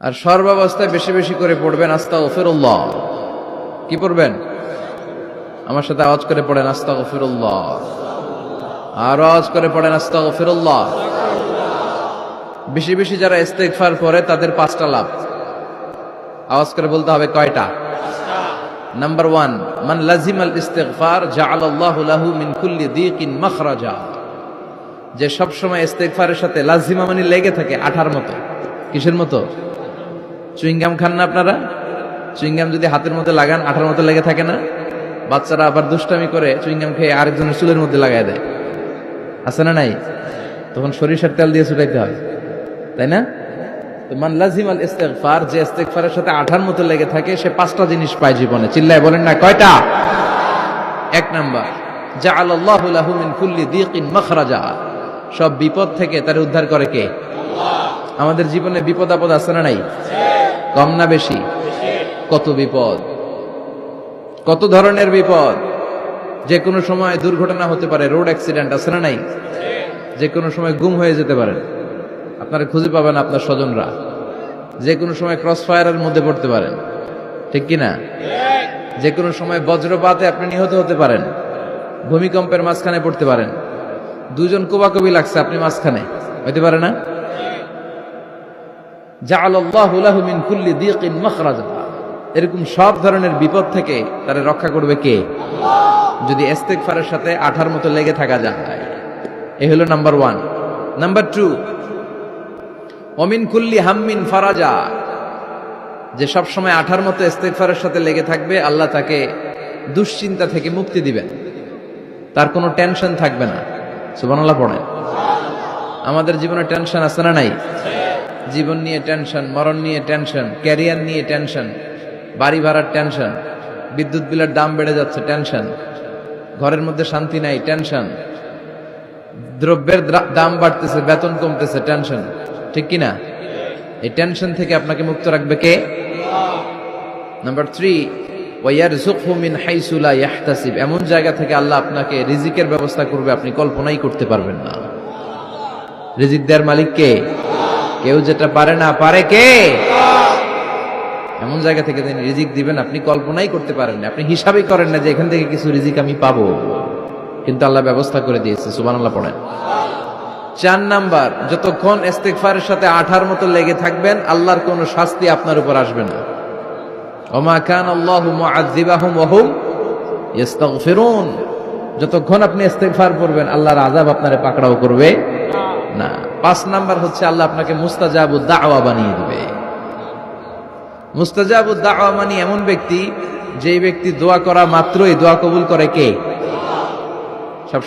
আর সর্বাবস্থায় বেশি বেশি করে পড়বেন আস্তাগফিরুল্লাহ। কি পড়বেন? আমার সাথে আওয়াজ করে পড়েন আস্তাগফিরুল্লাহ। আর আওয়াজ করে পড়েন আস্তাগফিরুল্লাহ। বেশি বেশি যারা ইস্তেগফার করে তাদের 5টা লাভ। আওয়াজ করে বলতে হবে কয়টা? নাম্বার 1, মান লাজিমাল ইস্তিগফার জাআলাল্লাহু লাহু মিন কুল্লি দীকিন মাখরাজা। যে সব সময় ইস্তেগফারের সাথে লাজিমা মানে লেগে থাকে, আঠার মতো। কিসের মতো? চুইংগাম খান না আপনারা? চুইংগাম যদি হাতের মধ্যে লাগান আঠার মতো লেগে থাকে না? বাচ্চারা আবার দুষ্টামি করে চুইংগাম খেয়ে আরেকজনের চুলের মধ্যে লাগায় দেয়, আছে না নাই? তখন সরিষার তেল দিয়ে ছুটাইতে হয়, তাই না? তো মান লাজিমাল ইস্তিগফার, যে ইস্তিগফারের সাথে আঠার মতো লেগে থাকে, সে 5টা জিনিস পায় জীবনে। চিল্লায় বলেন না কয়টা? 1 নাম্বার, জাআলাল্লাহু লাহু মিন কুল্লি দীকিন মাখরাজা। সব বিপদ থেকে তার উদ্ধার করে কে? আল্লাহ। আমাদের জীবনে বিপদ আপদ আছে না নাই? কম না বেশি? কত বিপদ, কত ধরনের বিপদ। যে কোনো সময় দুর্ঘটনা হতে পারে, রোড অ্যাক্সিডেন্ট, আছে না নাই? যে কোনো সময় গুম হয়ে যেতে পারেন, আপনারা খুঁজে পাবেন আপনার স্বজনরা। যে কোনো সময় ক্রস ফায়ারের মধ্যে পড়তে পারেন, ঠিক কিনা? যে কোনো সময় বজ্রপাতে আপনি নিহত হতে পারেন, ভূমিকম্পের মাঝখানে পড়তে পারেন, দুজন কোবাকবি লাগছে, আপনি মাঝখানে, হইতে পারে না? জাআলাল্লাহু লাহু মিন কুল্লি দীকিন মাখরাজা। এরকম সব ধরনের বিপদ থেকে তারে রক্ষা করবে কে? আল্লাহ। যদি ইস্তিগফারের সাথে আঠার মতো লেগে থাকা যায়। এই হলো নাম্বার 1। নাম্বার 2, ওমিন কুল্লি হাম্মিন ফারাজা। যে সব সময় আঠার মতো ইস্তিগফারের সাথে লেগে থাকবে, আল্লাহ তাকে দুশ্চিন্তা থেকে মুক্তি দিবেন, তার কোনো টেনশন থাকবে না। সুবহানাল্লাহ পড়েন। আমাদের জীবনে টেনশন আছে না নাই? জীবন নিয়ে টেনশন, মরণ নিয়ে টেনশন, ক্যারিয়ার নিয়ে টেনশন, বাড়ি ভাড়ার টেনশন, বিদ্যুৎ বিলের দাম বেড়ে যাচ্ছে, টেনশন, ঘরের মধ্যে শান্তি নাই, টেনশন, দ্রব্যের দাম বাড়তেছে, বেতন কমতেছে, টেনশন, ঠিক কিনা? এই টেনশন থেকে আপনাকে মুক্ত রাখবে কে? নাম্বার 3, ওয়ায়ারযুকহু মিন হাইসু লা ইয়াহতাসিব। এমন জায়গা থেকে আল্লাহ আপনাকে রিজিকের ব্যবস্থা করবে, আপনি কল্পনাই করতে পারবেন না। রিজিক দেওয়ার মালিক কে? কেউ যেটা পারে না, পারে কে? এমন জায়গা থেকে তিনি রিজিক দিবেন, আপনি কল্পনাই করতে পারেন না। আপনি হিসাবই করেন না যে এখান থেকে কিছু রিজিক আমি পাবো, কিন্তু আল্লাহ ব্যবস্থা করে দিয়েছে। সুবহানাল্লাহ পড়েন। 4 নাম্বার, যতক্ষণ ইস্তিগফারের সাথে আঠার মতো লেগে থাকবেন, আল্লাহর কোনো শাস্তি আপনার উপর আসবে না। ওমা কানাল্লাহু মুআযযিবাহুম ওয়া হুম ইস্তাগফিরুন। যতক্ষণ আপনি ইস্তিগফার করবেন, আল্লাহর আযাব আপনারে পাকড়াও করবে না। 5 নাম্বার হচ্ছে, আল্লাহ আপনাকে মুস্তাজাবুদ দাওয়া বানিয়ে দিবে। মুস্তাজাবুদ দাওয়া মানে এমন ব্যক্তি, যেই ব্যক্তি দোয়া করা মাত্রই দোয়া কবুল করে কে? সব